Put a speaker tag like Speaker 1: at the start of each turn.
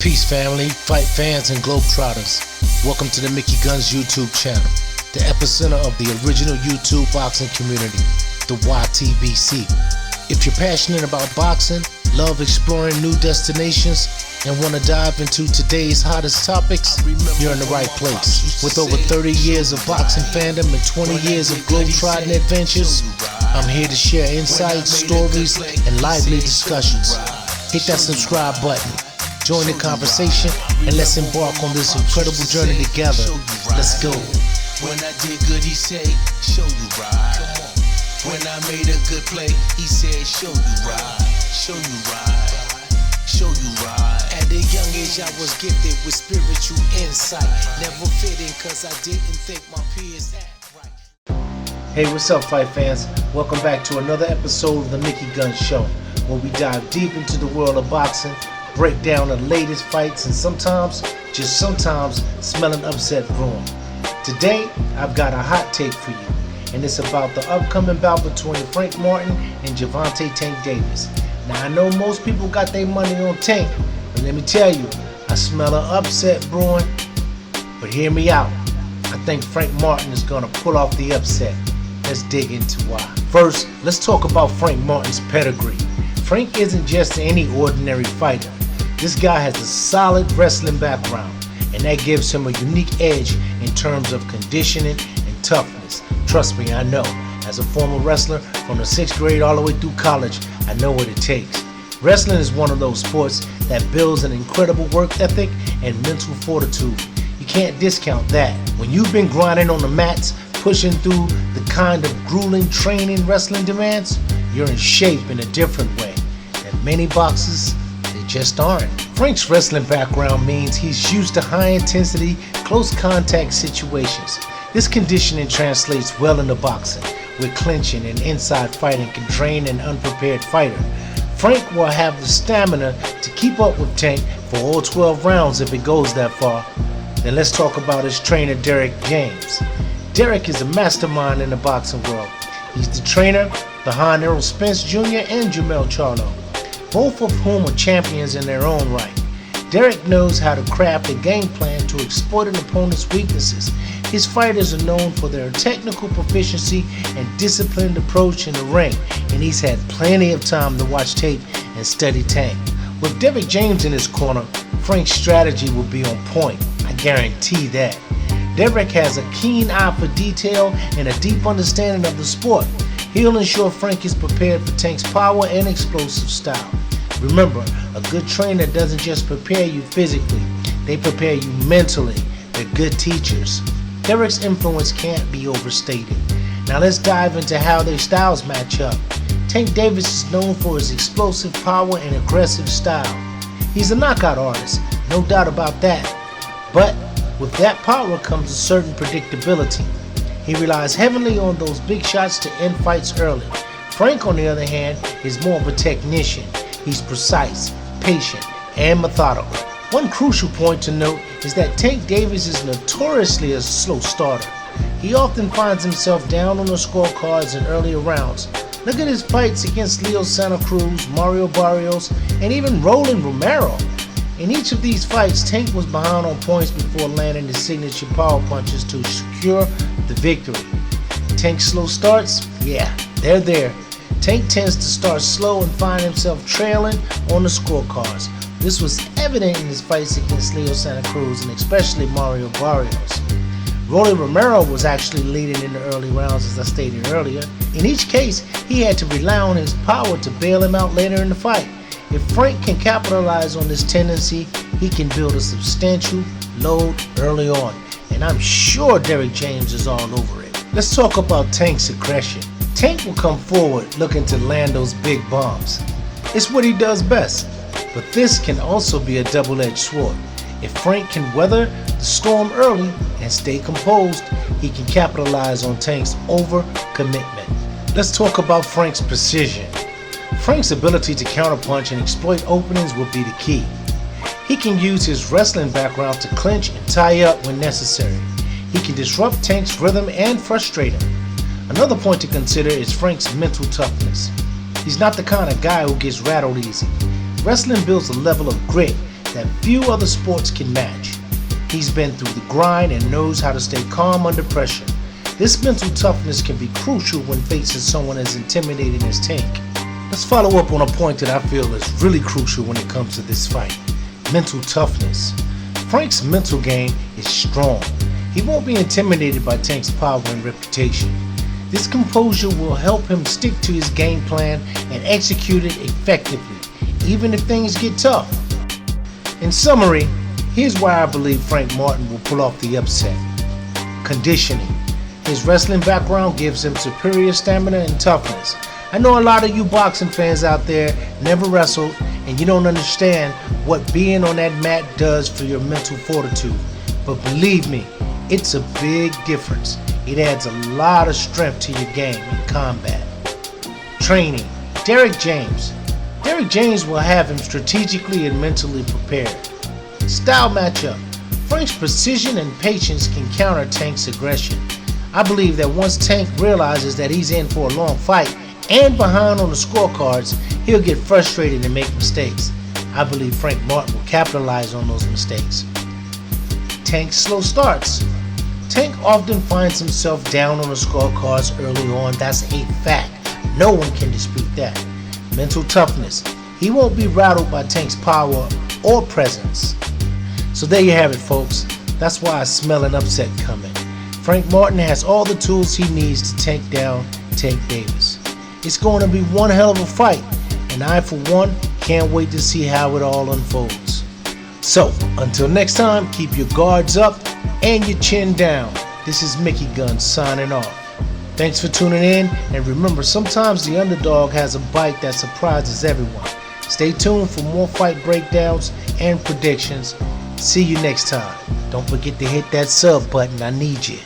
Speaker 1: Peace family, fight fans and globetrotters. Welcome to the Mickey Gunz YouTube channel, the epicenter of the original YouTube boxing community, the YTBC. If you're passionate about boxing, love exploring new destinations, and want to dive into today's hottest topics, you're in the right place. With over 30 years of boxing fandom and 20 years of globetrotting adventures, I'm here to share insights, stories, and lively discussions. Hit that subscribe button. Join the conversation and let's embark on this incredible journey together. Let's go.
Speaker 2: When I did good, he said, show you right. When I made a good play, he said, show you right. Show you right. Show you right. At a young age, I was gifted with spiritual insight. Never fitting cause I didn't think my peers act right.
Speaker 1: Hey, what's up, fight fans? Welcome back to another episode of the Mickey Gunz Show, where we dive deep into the world of boxing, break down the latest fights, and sometimes, just sometimes, smell an upset brewing. Today, I've got a hot take for you, and it's about the upcoming bout between Frank Martin and Gervonta Tank Davis. Now, I know most people got their money on Tank, but let me tell you, I smell an upset brewing. But hear me out. I think Frank Martin is going to pull off the upset. Let's dig into why. First, let's talk about Frank Martin's pedigree. Frank isn't just any ordinary fighter. This guy has a solid wrestling background, and that gives him a unique edge in terms of conditioning and toughness. Trust me, I know. As a former wrestler from the 6th grade all the way through college, I know what it takes. Wrestling is one of those sports that builds an incredible work ethic and mental fortitude. You can't discount that. When you've been grinding on the mats, pushing through the kind of grueling training wrestling demands, you're in shape in a different way that many boxers just aren't. Frank's wrestling background means he's used to high-intensity, close-contact situations. This conditioning translates well into boxing, where clinching and inside fighting can drain an unprepared fighter. Frank will have the stamina to keep up with Tank for all 12 rounds if it goes that far. Then let's talk about his trainer, Derrick James. Derrick is a mastermind in the boxing world. He's the trainer behind Errol Spence Jr. and Jamel Charlo, both of whom are champions in their own right. Derrick knows how to craft a game plan to exploit an opponent's weaknesses. His fighters are known for their technical proficiency and disciplined approach in the ring, and he's had plenty of time to watch tape and study Tank. With Derrick James in his corner, Frank's strategy will be on point. I guarantee that. Derrick has a keen eye for detail and a deep understanding of the sport. He'll ensure Frank is prepared for Tank's power and explosive style. Remember, a good trainer doesn't just prepare you physically, they prepare you mentally. They're good teachers. Derrick's influence can't be overstated. Now let's dive into how their styles match up. Tank Davis is known for his explosive power and aggressive style. He's a knockout artist, no doubt about that. But with that power comes a certain predictability. He relies heavily on those big shots to end fights early. Frank, on the other hand, is more of a technician. He's precise, patient, and methodical. One crucial point to note is that Tank Davis is notoriously a slow starter. He often finds himself down on the scorecards in earlier rounds. Look at his fights against Leo Santa Cruz, Mario Barrios, and even Roland Romero. In each of these fights, Tank was behind on points before landing his signature power punches to secure the victory. Tank's slow starts? Yeah, they're there. Tank tends to start slow and find himself trailing on the scorecards. This was evident in his fights against Leo Santa Cruz and especially Mario Barrios. Roland Romero was actually leading in the early rounds, as I stated earlier. In each case, he had to rely on his power to bail him out later in the fight. If Frank can capitalize on this tendency, he can build a substantial load early on. And I'm sure Derrick James is all over it. Let's talk about Tank's aggression. Tank will come forward looking to land those big bombs. It's what he does best. But this can also be a double-edged sword. If Frank can weather the storm early and stay composed, he can capitalize on Tank's overcommitment. Let's talk about Frank's precision. Frank's ability to counterpunch and exploit openings will be the key. He can use his wrestling background to clinch and tie up when necessary. He can disrupt Tank's rhythm and frustrate him. Another point to consider is Frank's mental toughness. He's not the kind of guy who gets rattled easy. Wrestling builds a level of grit that few other sports can match. He's been through the grind and knows how to stay calm under pressure. This mental toughness can be crucial when facing someone as intimidating as Tank. Let's follow up on a point that I feel is really crucial when it comes to this fight: mental toughness. Frank's mental game is strong. He won't be intimidated by Tank's power and reputation. This composure will help him stick to his game plan and execute it effectively, even if things get tough. In summary, here's why I believe Frank Martin will pull off the upset. Conditioning. His wrestling background gives him superior stamina and toughness. I know a lot of you boxing fans out there never wrestled and you don't understand what being on that mat does for your mental fortitude. But believe me, it's a big difference. It adds a lot of strength to your game in combat. Training. Derrick James. Derrick James will have him strategically and mentally prepared. Style matchup. Frank's precision and patience can counter Tank's aggression. I believe that once Tank realizes that he's in for a long fight and behind on the scorecards, he'll get frustrated and make mistakes. I believe Frank Martin will capitalize on those mistakes. Tank's slow starts. Tank often finds himself down on the scorecards early on. That's a fact. No one can dispute that. Mental toughness. He won't be rattled by Tank's power or presence. So there you have it, folks. That's why I smell an upset coming. Frank Martin has all the tools he needs to take down Tank Davis. It's going to be one hell of a fight, and I, for one, can't wait to see how it all unfolds. So, until next time, keep your guards up and your chin down. This is Mickey Gunz signing off. Thanks for tuning in, and remember, sometimes the underdog has a bite that surprises everyone. Stay tuned for more fight breakdowns and predictions. See you next time. Don't forget to hit that sub button. I need you.